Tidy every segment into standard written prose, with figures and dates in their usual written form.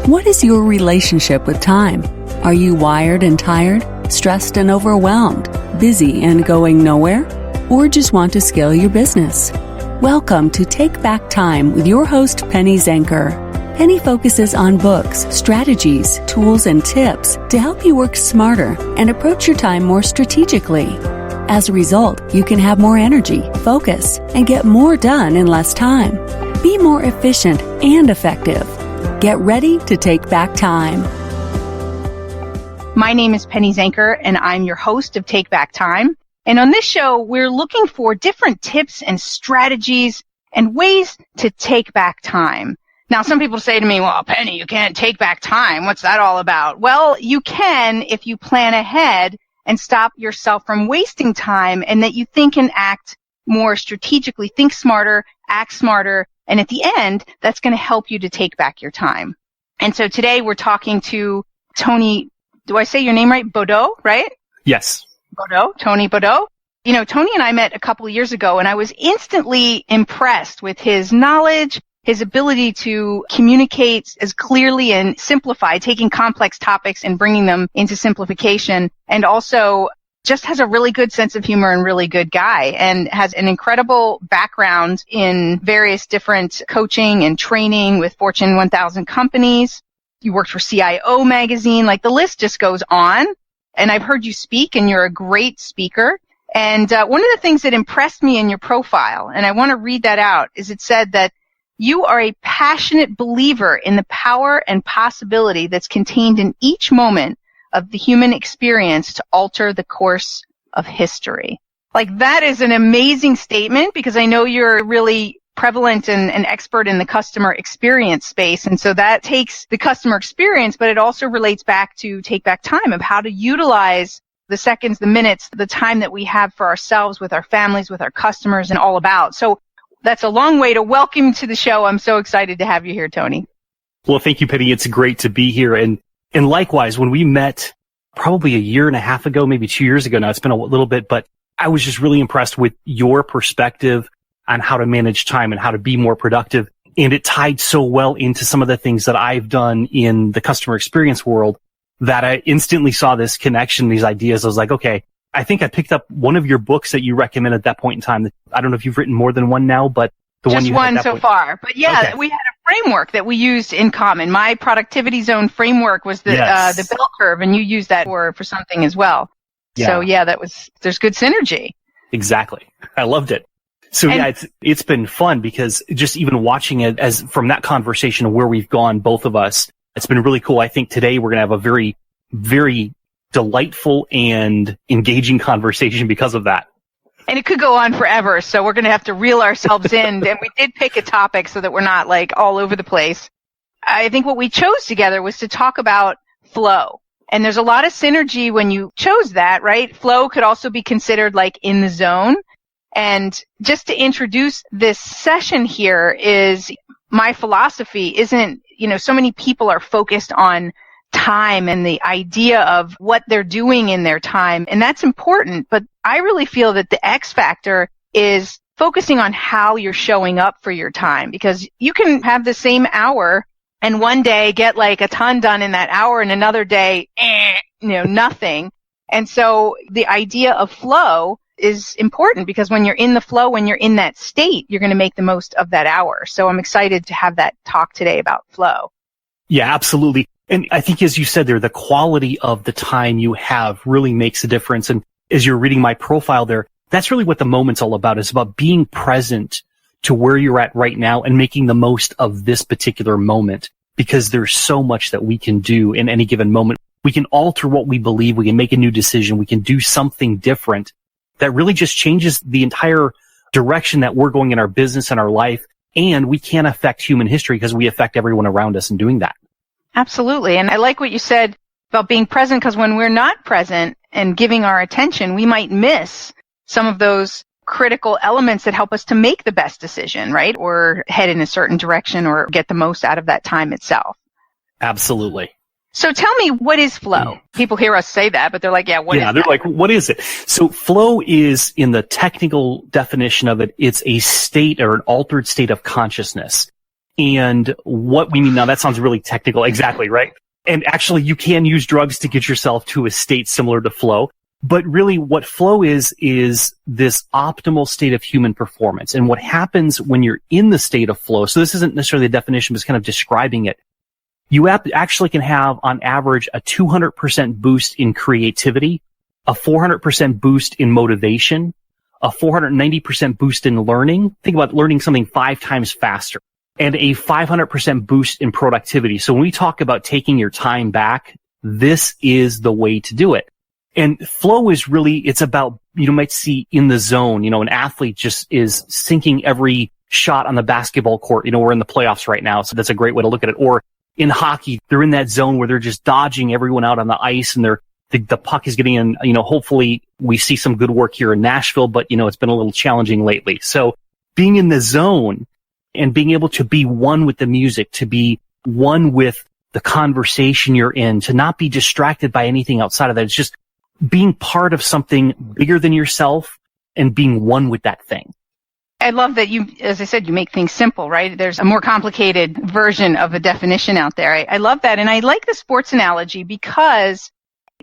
What is your relationship with time? Are you wired and tired, stressed and overwhelmed, busy and going nowhere? Or just want to scale your business? Welcome to Take Back Time with your host, Penny Zenker. Penny focuses on books, strategies, tools, and tips to help you work smarter and approach your time more strategically. As a result, you can have more energy, focus, and get more done in less time. Be more efficient and effective. Get ready to take back time. My name is Penny Zenker, and I'm your host of Take Back Time. And on this show, we're looking for different tips and strategies and ways to take back time. Now, some people say to me, well, Penny, you can't take back time. What's that all about? Well, you can if you plan ahead and stop yourself from wasting time, and that you think and act more strategically, think smarter, act smarter. And at the end, that's going to help you to take back your time. And so today we're talking to Tony, do I say your name right? Bodoh, right? Yes. Bodoh, Tony Bodoh. You know, Tony and I met a couple of years ago, and I was instantly impressed with his knowledge, his ability to communicate as clearly and simplify, taking complex topics and bringing them into simplification, and also just has a really good sense of humor and really good guy, and has an incredible background in various different coaching and training with Fortune 1000 companies. You worked for CIO Magazine, like the list just goes on. And I've heard you speak, and you're a great speaker. And one of the things that impressed me in your profile, and I want to read that out, is it said that you are a passionate believer in the power and possibility that's contained in each moment of the human experience to alter the course of history. Like, that is an amazing statement, because I know you're really prevalent and an expert in the customer experience space. And so that takes the customer experience, but it also relates back to take back time, of how to utilize the seconds, the minutes, the time that we have for ourselves, with our families, with our customers, and all about. So that's a long way to welcome you to the show. I'm so excited to have you here, Tony. Well, thank you, Penny. It's great to be here. And likewise, when we met probably a year and a half ago, maybe 2 years ago now, it's been a little bit, but I was just really impressed with your perspective on how to manage time and how to be more productive. And it tied so well into some of the things that I've done in the customer experience world that I instantly saw this connection, these ideas. I was like, okay, I think I picked up one of your books that you recommended at that point in time. I don't know if you've written more than one now, but the one you had at that point. Just one so far. But yeah, okay. We had a framework that we used in common. My productivity zone framework was the bell curve, and you used that for something as well. Yeah. So yeah, there's good synergy. Exactly. I loved it. So yeah, it's been fun, because just even watching it as from that conversation of where we've gone, both of us, it's been really cool. I think today we're going to have a very, very delightful and engaging conversation because of that. And it could go on forever, so we're going to have to reel ourselves in. And we did pick a topic so that we're not like all over the place. I think what we chose together was to talk about flow. And there's a lot of synergy when you chose that, right? Flow could also be considered like in the zone. And just to introduce this session here, is my philosophy isn't, so many people are focused on time and the idea of what they're doing in their time. And that's important. But I really feel that the X factor is focusing on how you're showing up for your time, because you can have the same hour and one day get like a ton done in that hour, and another day, nothing. And so the idea of flow is important, because when you're in the flow, when you're in that state, you're going to make the most of that hour. So I'm excited to have that talk today about flow. Yeah, absolutely. And I think, as you said there, the quality of the time you have really makes a difference. And as you're reading my profile there, that's really what the moment's all about. It's about being present to where you're at right now and making the most of this particular moment, because there's so much that we can do in any given moment. We can alter what we believe. We can make a new decision. We can do something different that really just changes the entire direction that we're going in our business and our life. And we can affect human history, because we affect everyone around us in doing that. Absolutely. And I like what you said about being present, because when we're not present and giving our attention, we might miss some of those critical elements that help us to make the best decision, right? Or head in a certain direction, or get the most out of that time itself. Absolutely. So tell me, what is flow? People hear us say that, but they're like, what is that? Yeah, they're like, what is it? So flow is, in the technical definition of it, it's a state or an altered state of consciousness. And what we mean now, that sounds really technical. Exactly, right? And actually, you can use drugs to get yourself to a state similar to flow. But really what flow is this optimal state of human performance. And what happens when you're in the state of flow, so this isn't necessarily a definition, but it's kind of describing it. You actually can have, on average, a 200% boost in creativity, a 400% boost in motivation, a 490% boost in learning. Think about learning something 5 times faster, and a 500% boost in productivity. So when we talk about taking your time back, this is the way to do it. And flow is really, it's about, you might see in the zone, an athlete just is sinking every shot on the basketball court. We're in the playoffs right now, so that's a great way to look at it. Or in hockey, they're in that zone where they're just dodging everyone out on the ice, and the puck is getting in. Hopefully we see some good work here in Nashville, but it's been a little challenging lately. So being in the zone and being able to be one with the music, to be one with the conversation you're in, to not be distracted by anything outside of that. It's just being part of something bigger than yourself and being one with that thing. I love that you, as I said, you make things simple, right? There's a more complicated version of a definition out there. I love that. And I like the sports analogy because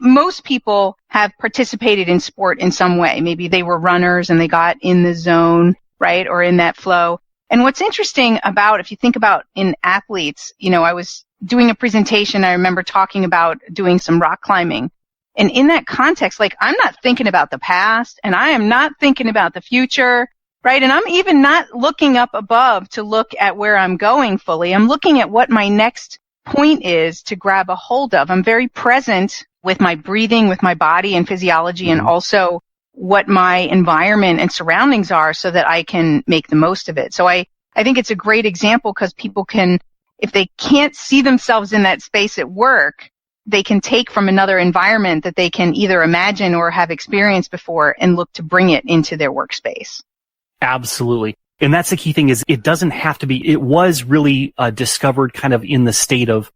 most people have participated in sport in some way. Maybe they were runners and they got in the zone, right? Or in that flow. And what's interesting about, if you think about in athletes, I was doing a presentation. I remember talking about doing some rock climbing. And in that context, I'm not thinking about the past and I am not thinking about the future, right? And I'm even not looking up above to look at where I'm going fully. I'm looking at what my next point is to grab a hold of. I'm very present with my breathing, with my body and physiology, and also what my environment and surroundings are so that I can make the most of it. So I think it's a great example because people can, if they can't see themselves in that space at work, they can take from another environment that they can either imagine or have experienced before and look to bring it into their workspace. Absolutely. And that's the key thing is it doesn't have to be, it was really discovered kind of in the state of,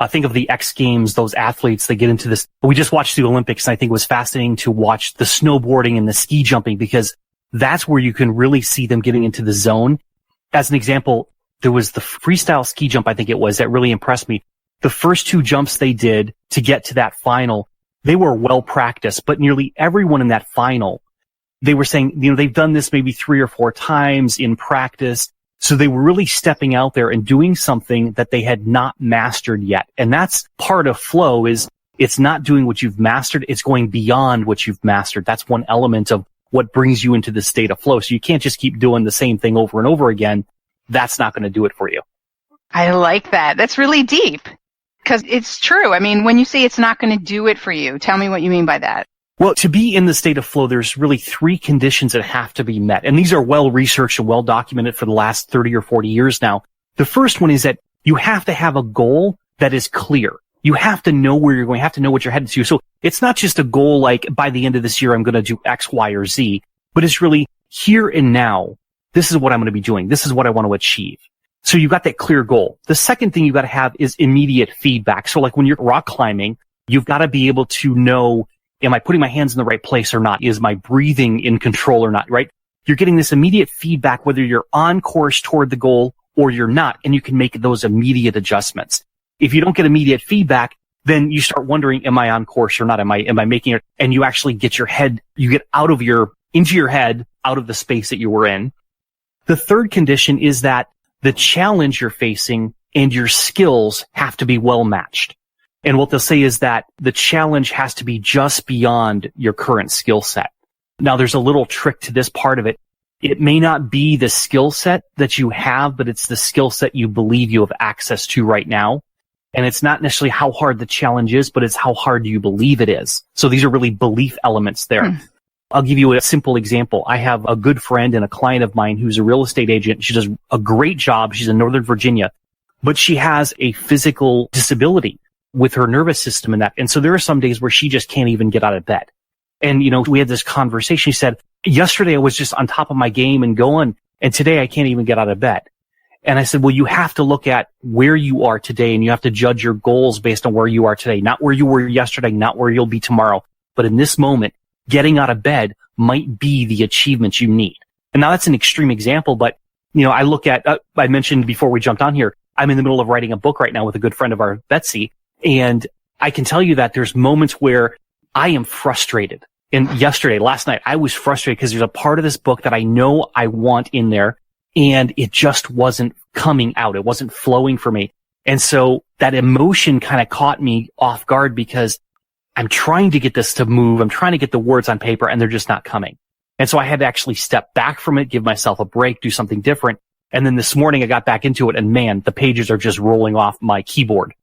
think of the X Games, those athletes, they get into this. We just watched the Olympics, and I think it was fascinating to watch the snowboarding and the ski jumping because that's where you can really see them getting into the zone. As an example, there was the freestyle ski jump, I think it was, that really impressed me. The first 2 jumps they did to get to that final, they were well practiced, but nearly everyone in that final, they were saying, they've done this maybe 3 or 4 times in practice. So they were really stepping out there and doing something that they had not mastered yet. And that's part of flow is it's not doing what you've mastered. It's going beyond what you've mastered. That's one element of what brings you into the state of flow. So you can't just keep doing the same thing over and over again. That's not going to do it for you. I like that. That's really deep. Because it's true. I mean, when you say it's not going to do it for you, tell me what you mean by that. Well, to be in the state of flow, there's really 3 conditions that have to be met. And these are well researched and well documented for the last 30 or 40 years now. The first one is that you have to have a goal that is clear. You have to know where you're going. You have to know what you're headed to. So it's not just a goal like by the end of this year, I'm going to do X, Y, or Z, but it's really here and now. This is what I'm going to be doing. This is what I want to achieve. So you've got that clear goal. The second thing you've got to have is immediate feedback. So like when you're rock climbing, you've got to be able to know, am I putting my hands in the right place or not? Is my breathing in control or not, right? You're getting this immediate feedback whether you're on course toward the goal or you're not, and you can make those immediate adjustments. If you don't get immediate feedback, then you start wondering, am I on course or not? Am I making it? And you actually get you get into your head, out of the space that you were in. The third condition is that the challenge you're facing and your skills have to be well matched. And what they'll say is that the challenge has to be just beyond your current skill set. Now, there's a little trick to this part of it. It may not be the skill set that you have, but it's the skill set you believe you have access to right now. And it's not necessarily how hard the challenge is, but it's how hard you believe it is. So these are really belief elements there. I'll give you a simple example. I have a good friend and a client of mine who's a real estate agent. She does a great job. She's in Northern Virginia, but she has a physical disability with her nervous system and that. And so there are some days where she just can't even get out of bed. And, we had this conversation. She said, yesterday I was just on top of my game and going, and today I can't even get out of bed. And I said, well, you have to look at where you are today and you have to judge your goals based on where you are today, not where you were yesterday, not where you'll be tomorrow. But in this moment, getting out of bed might be the achievement you need. And now that's an extreme example, but I look at, I mentioned before we jumped on here, I'm in the middle of writing a book right now with a good friend of ours, Betsy. And I can tell you that there's moments where I am frustrated. And last night, I was frustrated because there's a part of this book that I know I want in there and it just wasn't coming out. It wasn't flowing for me. And so that emotion kind of caught me off guard because I'm trying to get this to move. I'm trying to get the words on paper and they're just not coming. And so I had to actually step back from it, give myself a break, do something different. And then this morning I got back into it and man, the pages are just rolling off my keyboard.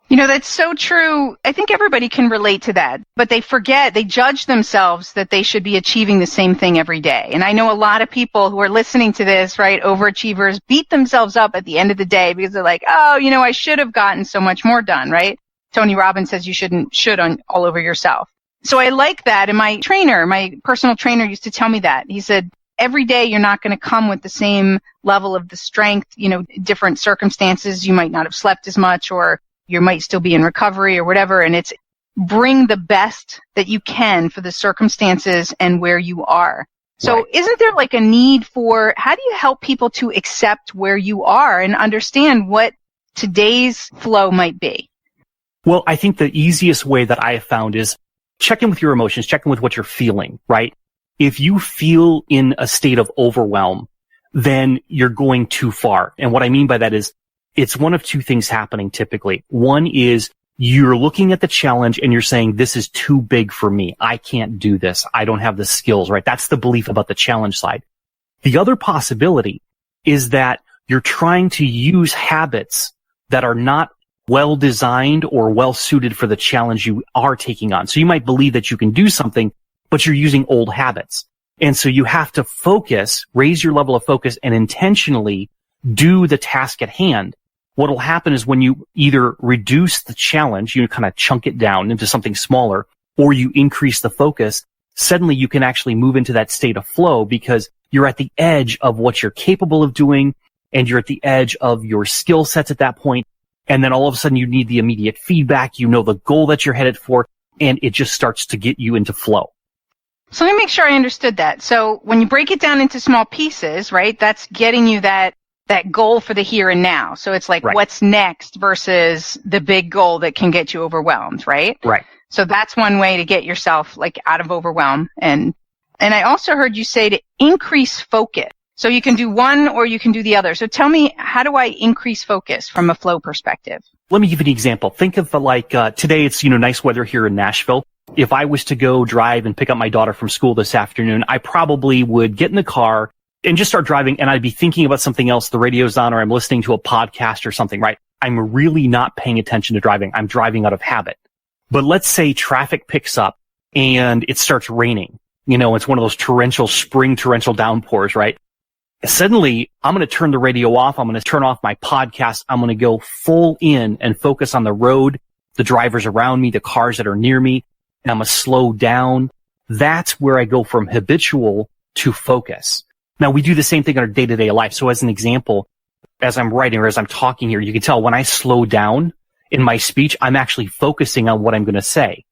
That's so true. I think everybody can relate to that, but they judge themselves that they should be achieving the same thing every day. And I know a lot of people who are listening to this, right, overachievers, beat themselves up at the end of the day because they're like, oh, I should have gotten so much more done, right? Tony Robbins says you should all over yourself. So I like that. And my personal trainer used to tell me that. He said, every day you're not going to come with the same level of the strength, different circumstances. You might not have slept as much or you might still be in recovery or whatever. And it's bring the best that you can for the circumstances and where you are. So right. Isn't there like a need for, how do you help people to accept where you are and understand what today's flow might be? Well, I think the easiest way that I have found is check in with your emotions, check in with what you're feeling, right? If you feel in a state of overwhelm, then you're going too far. And what I mean by that is it's one of two things happening typically. One is you're looking at the challenge and you're saying, this is too big for me. I can't do this. I don't have the skills, right? That's the belief about the challenge side. The other possibility is that you're trying to use habits that are not well designed or well suited for the challenge you are taking on. So you might believe that you can do something, but you're using old habits. And so you have to focus, raise your level of focus and intentionally do the task at hand. What will happen is when you either reduce the challenge, you kind of chunk it down into something smaller, or you increase the focus, suddenly you can actually move into that state of flow because you're at the edge of what you're capable of doing and you're at the edge of your skill sets at that point. And then all of a sudden you need the immediate feedback. The goal that you're headed for, and it just starts to get you into flow. So let me make sure I understood that. So when you break it down into small pieces, right, that's getting you that goal for the here and now. So it's like right. What's next versus the big goal that can get you overwhelmed, right? Right. So that's one way to get yourself like out of overwhelm. And I also heard you say to increase focus. So you can do one or you can do the other. So tell me, how do I increase focus from a flow perspective? Let me give you an example. Think of today it's, nice weather here in Nashville. If I was to go drive and pick up my daughter from school this afternoon, I probably would get in the car and just start driving and I'd be thinking about something else. The radio's on or I'm listening to a podcast or something, right? I'm really not paying attention to driving. I'm driving out of habit. But let's say traffic picks up and it starts raining. It's one of those spring torrential downpours, right? Suddenly, I'm going to turn the radio off. I'm going to turn off my podcast. I'm going to go full in and focus on the road, the drivers around me, the cars that are near me. And I'm going to slow down. That's where I go from habitual to focus. Now, we do the same thing in our day-to-day life. So as an example, as I'm writing or as I'm talking here, you can tell when I slow down in my speech, I'm actually focusing on what I'm going to say.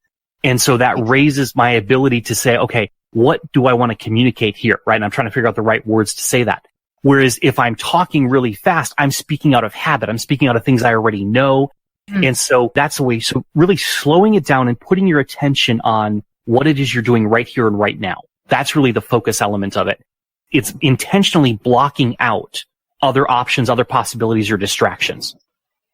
And so that raises my ability to say, okay, what do I want to communicate here, right? And I'm trying to figure out the right words to say that. Whereas if I'm talking really fast, I'm speaking out of habit. I'm speaking out of things I already know. And so that's the way. So really slowing it down and putting your attention on what it is you're doing right here and right now. That's really the focus element of it. It's intentionally blocking out other options, other possibilities or distractions.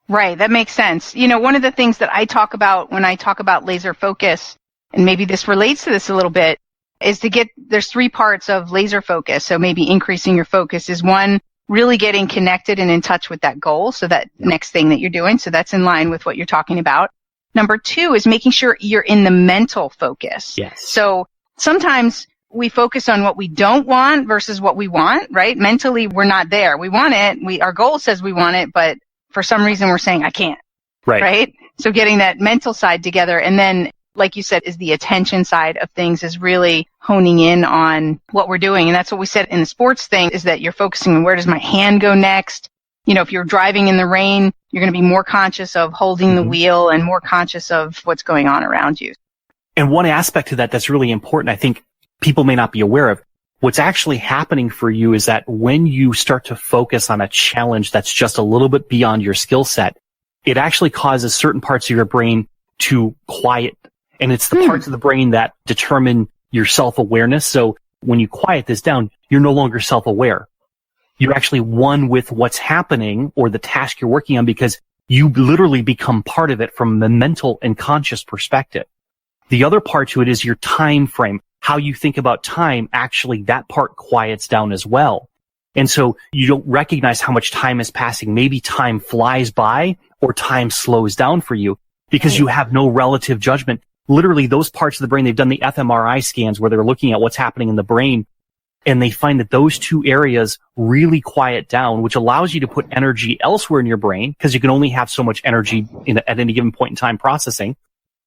Right. That makes sense. One of the things that I talk about when I talk about laser focus, and maybe this relates to this a little bit, is there's three parts of laser focus. So maybe increasing your focus is one, really getting connected and in touch with that goal. So that next thing that you're doing. So that's in line with what you're talking about. Number two is making sure you're in the mental focus. Yes. So sometimes we focus on what we don't want versus what we want, right? Mentally, we're not there. We want it. Our goal says we want it, but for some reason we're saying, I can't. Right? So getting that mental side together. And then, like you said, is the attention side of things is really honing in on what we're doing. And that's what we said in the sports thing is that you're focusing on where does my hand go next? If you're driving in the rain, you're going to be more conscious of holding the wheel and more conscious of what's going on around you. And one aspect to that that's really important, I think people may not be aware of, what's actually happening for you is that when you start to focus on a challenge that's just a little bit beyond your skill set, it actually causes certain parts of your brain to quiet. And it's the parts of the brain that determine your self-awareness. So when you quiet this down, you're no longer self-aware. You're actually one with what's happening or the task you're working on because you literally become part of it from a mental and conscious perspective. The other part to it is your time frame. How you think about time, actually, that part quiets down as well. And so you don't recognize how much time is passing. Maybe time flies by or time slows down for you because you have no relative judgment. Literally, those parts of the brain, they've done the fMRI scans where they're looking at what's happening in the brain, and they find that those two areas really quiet down, which allows you to put energy elsewhere in your brain because you can only have so much energy at any given point in time processing.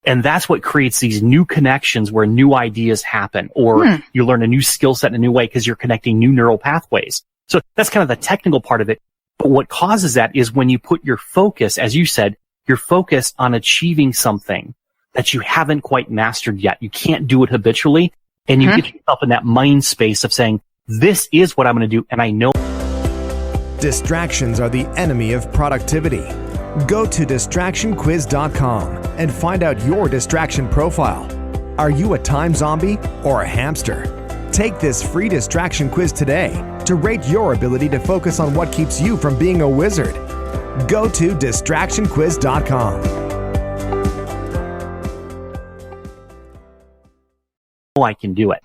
And that's what creates these new connections where new ideas happen, or you learn a new skill set in a new way because you're connecting new neural pathways. So that's kind of the technical part of it. But what causes that is when you put your focus, as you said, you're focused on achieving something that you haven't quite mastered yet. You can't do it habitually. And you get yourself in that mind space of saying, this is what I'm going to do. And I know. Distractions are the enemy of productivity. Go to distractionquiz.com and find out your distraction profile. Are you a time zombie or a hamster? Take this free distraction quiz today to rate your ability to focus on what keeps you from being a wizard. Go to distractionquiz.com. I can do it.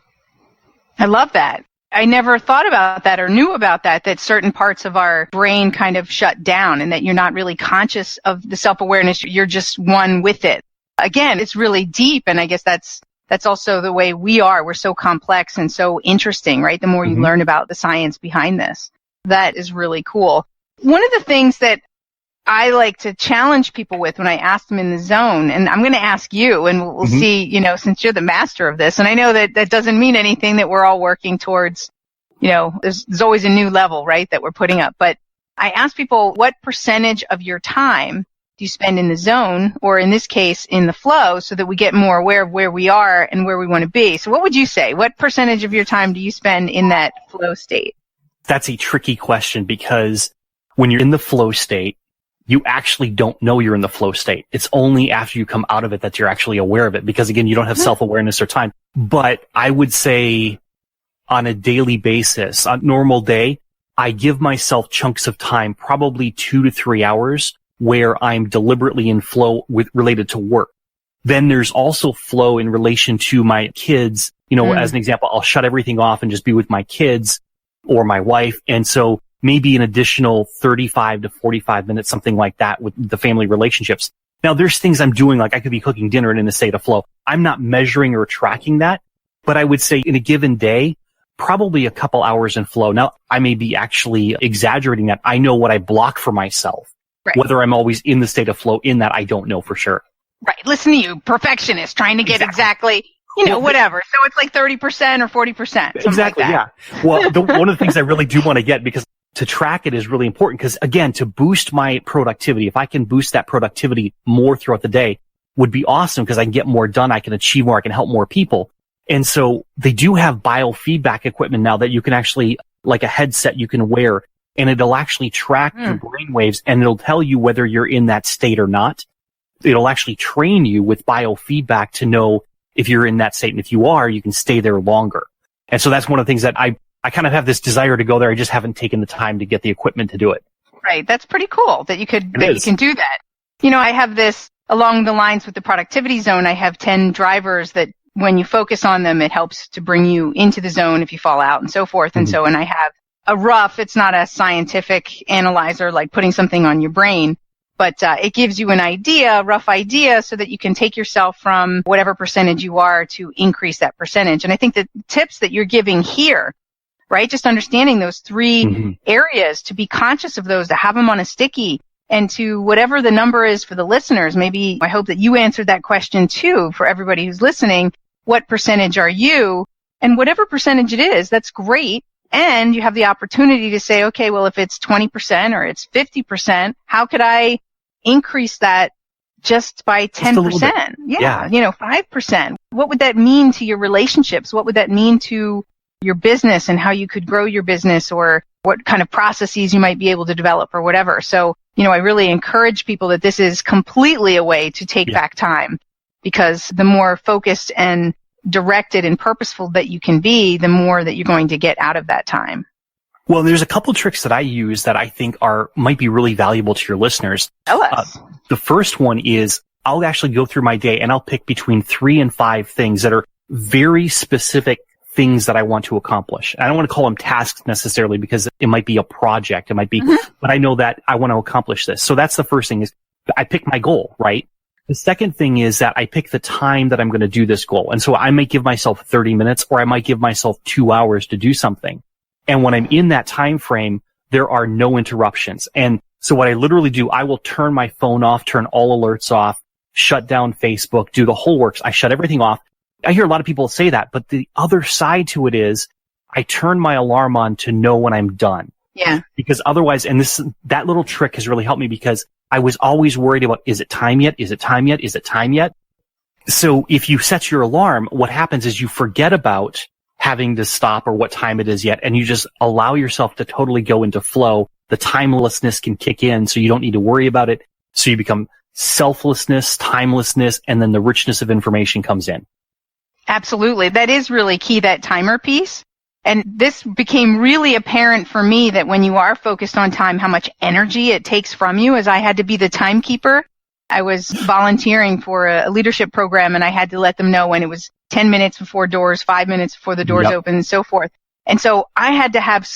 I love that. I never thought about that or knew about that certain parts of our brain kind of shut down and that you're not really conscious of the self-awareness. You're just one with it. Again, it's really deep. And I guess that's also the way we are. We're so complex and so interesting, right? The more you learn about the science behind this, that is really cool. One of the things that I like to challenge people with when I ask them in the zone, and I'm going to ask you, and we'll see, since you're the master of this, and I know that doesn't mean anything, that we're all working towards, there's always a new level, right, that we're putting up. But I ask people, what percentage of your time do you spend in the zone, or in this case, in the flow, so that we get more aware of where we are and where we want to be? So what would you say? What percentage of your time do you spend in that flow state? That's a tricky question because when you're in the flow state, you actually don't know you're in the flow state. It's only after you come out of it that you're actually aware of it because, again, you don't have self-awareness or time. But I would say on a daily basis, on a normal day, I give myself chunks of time, probably 2 to 3 hours, where I'm deliberately in flow related to work. Then there's also flow in relation to my kids. As an example, I'll shut everything off and just be with my kids or my wife. And so maybe an additional 35 to 45 minutes, something like that with the family relationships. Now, there's things I'm doing, like I could be cooking dinner and in a state of flow. I'm not measuring or tracking that, but I would say in a given day, probably a couple hours in flow. Now, I may be actually exaggerating that. I know what I block for myself. Right. Whether I'm always in the state of flow in that, I don't know for sure. Right. Listen to you, perfectionist, trying to get exactly whatever. So it's like 30% or 40%. Exactly, like that. Yeah. Well, one of the things I really do want to get, because to track it is really important, because again, to boost my productivity, if I can boost that productivity more throughout the day, would be awesome because I can get more done, I can achieve more, I can help more people. And so they do have biofeedback equipment now that you can actually, like a headset you can wear, and it'll actually track your brain waves and it'll tell you whether you're in that state or not. It'll actually train you with biofeedback to know if you're in that state. And if you are, you can stay there longer. And so that's one of the things that I kind of have this desire to go there. I just haven't taken the time to get the equipment to do it. Right. That's pretty cool that you can do that. I have this along the lines with the productivity zone. I have 10 drivers that when you focus on them, it helps to bring you into the zone if you fall out and so forth. And so, and I have it's not a scientific analyzer like putting something on your brain, but it gives you a rough idea so that you can take yourself from whatever percentage you are to increase that percentage. And I think the tips that you're giving here, right? Just understanding those 3 areas, to be conscious of those, to have them on a sticky, and to whatever the number is for the listeners. Maybe I hope that you answered that question too for everybody who's listening. What percentage are you? And whatever percentage it is, that's great. And you have the opportunity to say, okay, well, if it's 20% or it's 50%, how could I increase that just by 10%? Yeah, 5%. What would that mean to your relationships? What would that mean to your business and how you could grow your business or what kind of processes you might be able to develop or whatever. So, I really encourage people that this is completely a way to take back time, because the more focused and directed and purposeful that you can be, the more that you're going to get out of that time. Well, there's a couple tricks that I use that I think might be really valuable to your listeners. Tell us. The first one is I'll actually go through my day and I'll pick between 3 and 5 things that are very specific things that I want to accomplish. I don't want to call them tasks necessarily because it might be a project. It might be, but I know that I want to accomplish this. So that's the first thing is I pick my goal, right? The second thing is that I pick the time that I'm going to do this goal. And so I might give myself 30 minutes or I might give myself 2 hours to do something. And when I'm in that time frame, there are no interruptions. And so what I literally do, I will turn my phone off, turn all alerts off, shut down Facebook, do the whole works. I shut everything off. I hear a lot of people say that, but the other side to it is I turn my alarm on to know when I'm done. Yeah. Because otherwise, and that little trick has really helped me because I was always worried about, is it time yet? Is it time yet? Is it time yet? So if you set your alarm, what happens is you forget about having to stop or what time it is yet, and you just allow yourself to totally go into flow. The timelessness can kick in, so you don't need to worry about it. So you become selflessness, timelessness, and then the richness of information comes in. Absolutely. That is really key, that timer piece. And this became really apparent for me that when you are focused on time, how much energy it takes from you, as I had to be the timekeeper. I was volunteering for a leadership program and I had to let them know when it was 10 minutes before doors, 5 minutes before the doors open and so forth. And so I had to have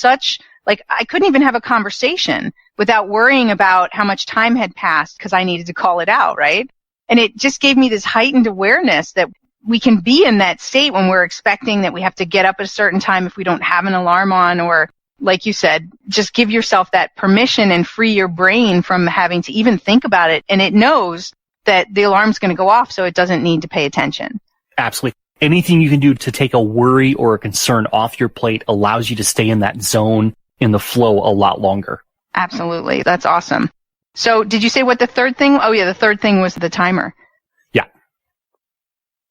I couldn't even have a conversation without worrying about how much time had passed because I needed to call it out, right? And it just gave me this heightened awareness that we can be in that state when we're expecting that we have to get up at a certain time if we don't have an alarm on, or like you said, just give yourself that permission and free your brain from having to even think about it. And it knows that the alarm's going to go off, so it doesn't need to pay attention. Absolutely. Anything you can do to take a worry or a concern off your plate allows you to stay in that zone, in the flow a lot longer. Absolutely. That's awesome. So did you say what the third thing? Oh yeah, the third thing was the timer. Yeah.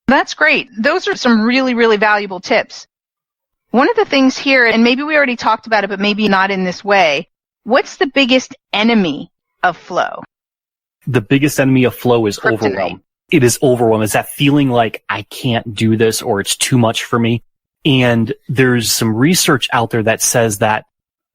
That's great. Those are some really, really valuable tips. One of the things here, and maybe we already talked about it, but maybe not in this way, what's the biggest enemy of flow? The biggest enemy of flow is overwhelm. It is overwhelm. It's that feeling like I can't do this or it's too much for me. And there's some research out there that says that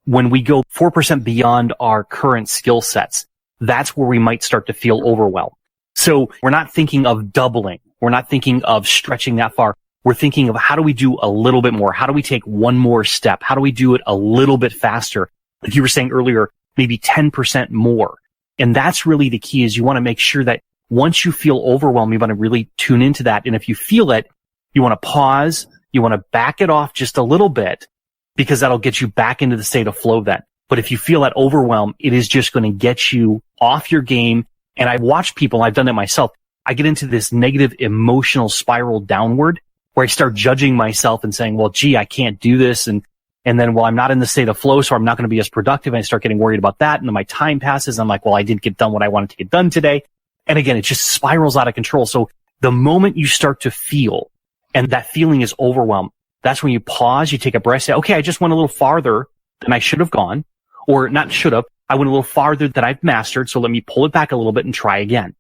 when we go 4% beyond our current skill sets, that's where we might start to feel overwhelmed. So we're not thinking of doubling. We're not thinking of stretching that far. We're thinking of how do we do a little bit more? How do we take one more step? How do we do it a little bit faster? Like you were saying earlier, maybe 10% more. And that's really the key, is you want to make sure that once you feel overwhelmed, you want to really tune into that. And if you feel it, you want to pause, you want to back it off just a little bit, because that'll get you back into the state of flow then. But if you feel that overwhelm, it is just going to get you off your game. And I watch people, I've done it myself. I get into this negative emotional spiral downward where I start judging myself and saying, well, gee, I can't do this. And then, well, I'm not in the state of flow, so I'm not going to be as productive. And I start getting worried about that. And then my time passes. And I'm like, well, I didn't get done what I wanted to get done today. And again, it just spirals out of control. So the moment you start to feel, and that feeling is overwhelmed, that's when you pause, you take a breath, say, okay, I just went a little farther than I should have gone, or not should have. I went a little farther than I've mastered. So let me pull it back a little bit and try again.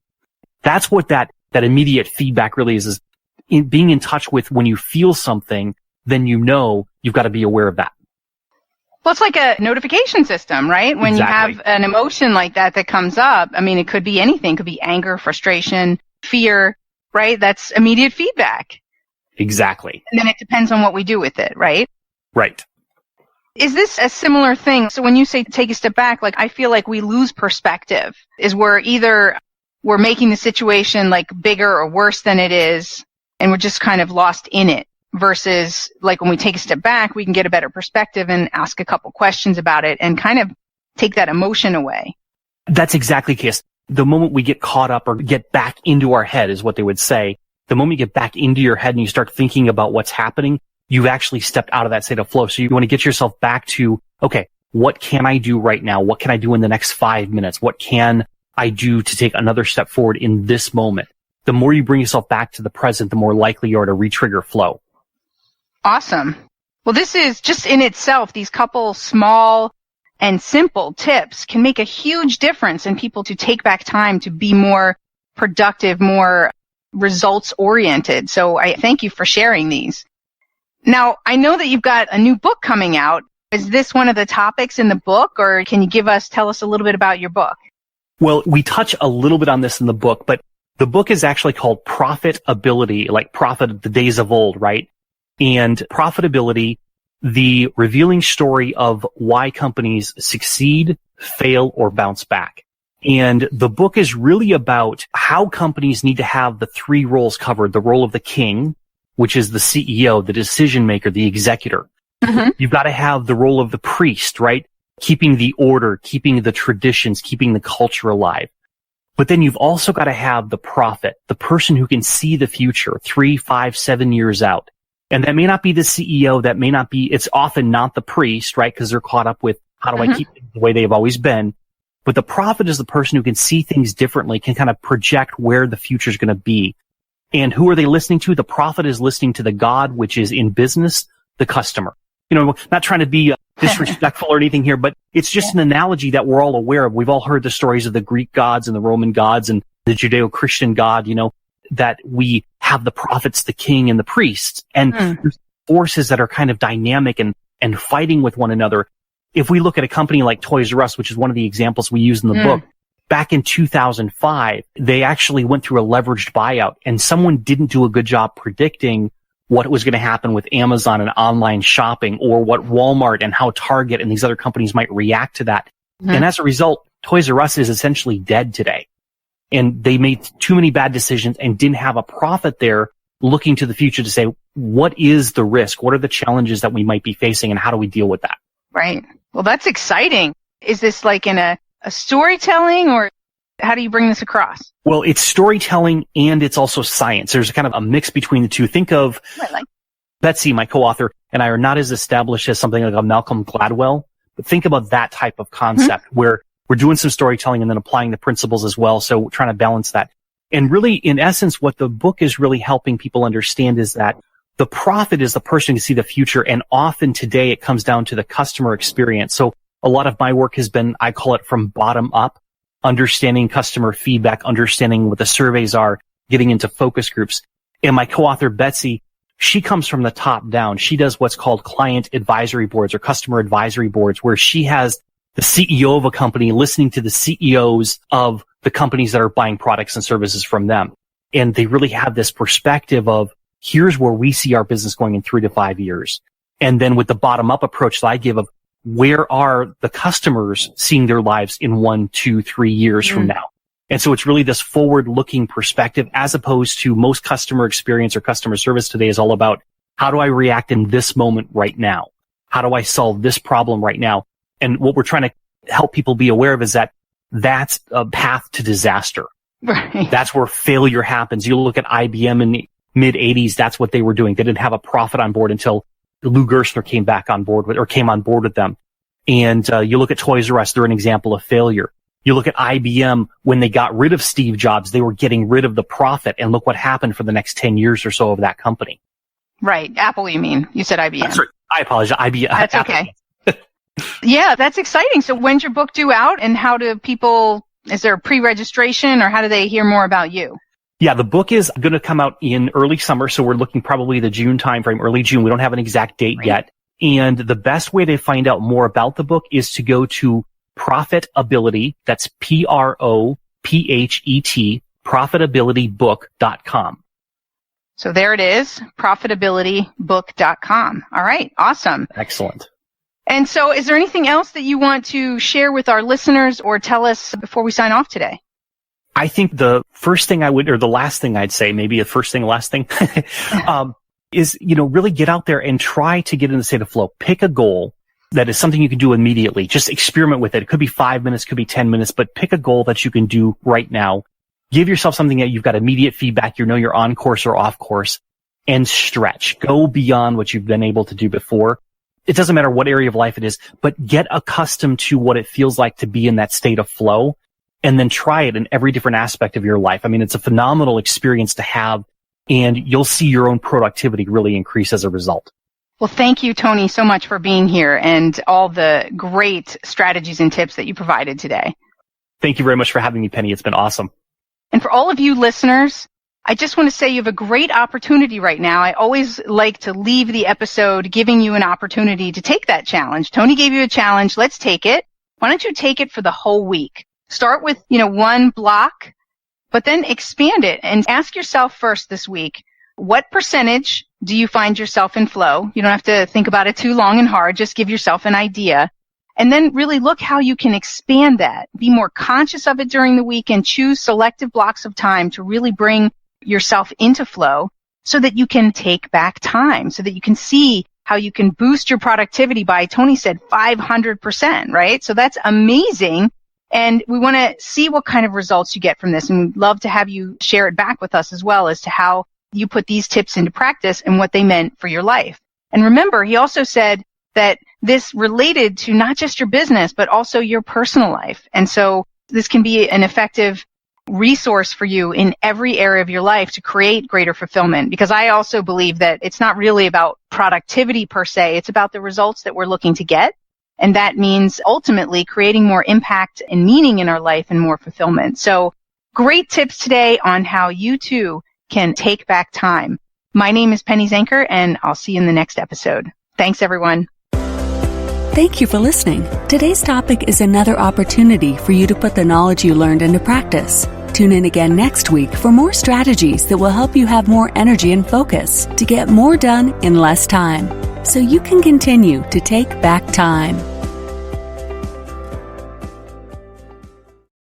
That's what that immediate feedback really is being in touch with. When you feel something, then you know you've got to be aware of that. Well, it's like a notification system, right? When Exactly. you have an emotion like that comes up, I mean, it could be anything. It could be anger, frustration, fear, right? That's immediate feedback. Exactly. And then it depends on what we do with it, right? Right. Is this a similar thing? So when you say take a step back, like I feel like we lose perspective, is where either we're making the situation like bigger or worse than it is, and we're just kind of lost in it, versus like when we take a step back, we can get a better perspective and ask a couple questions about it and kind of take that emotion away. That's exactly the case. The moment we get caught up or get back into our head is what they would say. The moment you get back into your head and you start thinking about what's happening, you've actually stepped out of that state of flow. So you want to get yourself back to, okay, what can I do right now? What can I do in the next 5 minutes? What can I do to take another step forward in this moment? The more you bring yourself back to the present, the more likely you are to re-trigger flow. Awesome. Well, this is just in itself, these couple small and simple tips can make a huge difference in people to take back time to be more productive, more results oriented. So I thank you for sharing these. Now, I know that you've got a new book coming out. Is this one of the topics in the book, or can you tell us a little bit about your book? Well, we touch a little bit on this in the book, but the book is actually called Profitability, like profit of the days of old, right? And Profitability, the revealing story of why companies succeed, fail, or bounce back. And the book is really about how companies need to have the three roles covered: the role of the king, which is the CEO, the decision maker, the executor. Mm-hmm. You've got to have the role of the priest, right? Keeping the order, keeping the traditions, keeping the culture alive. But then you've also got to have the prophet, the person who can see the future 3, 5, 7 years out. And that may not be the CEO, it's often not the priest, right? Because they're caught up with how do I keep things the way they've always been. But the prophet is the person who can see things differently, can kind of project where the future is going to be. And who are they listening to? The prophet is listening to the God, which is in business, the customer. Not trying to be disrespectful or anything here, but it's just an analogy that we're all aware of. We've all heard the stories of the Greek gods and the Roman gods and the Judeo-Christian God, that we have the prophets, the king, and the priests. And there's forces that are kind of dynamic and fighting with one another. If we look at a company like Toys R Us, which is one of the examples we use in the book, back in 2005, they actually went through a leveraged buyout, and someone didn't do a good job predicting what was going to happen with Amazon and online shopping, or what Walmart and how Target and these other companies might react to that. And as a result, Toys R Us is essentially dead today. And they made too many bad decisions and didn't have a prophet there looking to the future to say, what is the risk? What are the challenges that we might be facing, and how do we deal with that? Right. Well, that's exciting. Is this like in a storytelling, or how do you bring this across? Well, it's storytelling and it's also science. There's kind of a mix between the two. Think of Betsy, my co-author, and I are not as established as something like a Malcolm Gladwell, but think about that type of concept where we're doing some storytelling and then applying the principles as well. So we're trying to balance that. And really, in essence, what the book is really helping people understand is that the prophet is the person who can see the future. And often today it comes down to the customer experience. So a lot of my work has been, I call it from bottom up, understanding customer feedback, understanding what the surveys are, getting into focus groups. And my co-author, Betsy, she comes from the top down. She does what's called client advisory boards or customer advisory boards, where she has the CEO of a company listening to the CEOs of the companies that are buying products and services from them. And they really have this perspective of, here's where we see our business going in 3 to 5 years. And then with the bottom up approach that I give of, where are the customers seeing their lives in 1, 2, 3 years from now? And so it's really this forward-looking perspective, as opposed to most customer experience or customer service today is all about, how do I react in this moment right now? How do I solve this problem right now? And what we're trying to help people be aware of is that that's a path to disaster. Right. That's where failure happens. You look at IBM in the mid-'80s, that's what they were doing. They didn't have a profit on board until Lou Gerstner came on board with them. And you look at Toys R Us, they're an example of failure. You look at IBM, when they got rid of Steve Jobs, they were getting rid of the profit, and look what happened for the next 10 years or so of that company. Right. Apple, you mean? You said IBM. Sorry, I apologize. IBM. That's okay. Yeah, that's exciting. So when's your book due out, and how do people, is there a pre-registration, or how do they hear more about you? Yeah, the book is going to come out in early summer, so we're looking probably the June timeframe, early June. We don't have an exact date yet. And the best way to find out more about the book is to go to Profitability, that's PROPHET, profitabilitybook.com. So there it is, profitabilitybook.com. All right, awesome. Excellent. And so is there anything else that you want to share with our listeners or tell us before we sign off today? I think the first thing or the last thing I'd say, maybe the first thing, last thing, is, really get out there and try to get in the state of flow. Pick a goal that is something you can do immediately. Just experiment with it. It could be 5 minutes, could be 10 minutes, but pick a goal that you can do right now. Give yourself something that you've got immediate feedback. You're on course or off course, and stretch. Go beyond what you've been able to do before. It doesn't matter what area of life it is, but get accustomed to what it feels like to be in that state of flow, and then try it in every different aspect of your life. I mean, it's a phenomenal experience to have, and you'll see your own productivity really increase as a result. Well, thank you, Tony, so much for being here and all the great strategies and tips that you provided today. Thank you very much for having me, Penny. It's been awesome. And for all of you listeners, I just want to say you have a great opportunity right now. I always like to leave the episode giving you an opportunity to take that challenge. Tony gave you a challenge. Let's take it. Why don't you take it for the whole week? Start with, one block, but then expand it and ask yourself first this week, what percentage do you find yourself in flow? You don't have to think about it too long and hard. Just give yourself an idea. And then really look how you can expand that. Be more conscious of it during the week and choose selective blocks of time to really bring yourself into flow so that you can take back time, so that you can see how you can boost your productivity by, Tony said, 500%, right? So that's amazing. And we want to see what kind of results you get from this. And we'd love to have you share it back with us as well as to how you put these tips into practice and what they meant for your life. And remember, he also said that this related to not just your business, but also your personal life. And so this can be an effective resource for you in every area of your life to create greater fulfillment. Because I also believe that it's not really about productivity per se. It's about the results that we're looking to get. And that means ultimately creating more impact and meaning in our life and more fulfillment. So great tips today on how you too can take back time. My name is Penny Zanker, and I'll see you in the next episode. Thanks, everyone. Thank you for listening. Today's topic is another opportunity for you to put the knowledge you learned into practice. Tune in again next week for more strategies that will help you have more energy and focus to get more done in less time, so you can continue to take back time.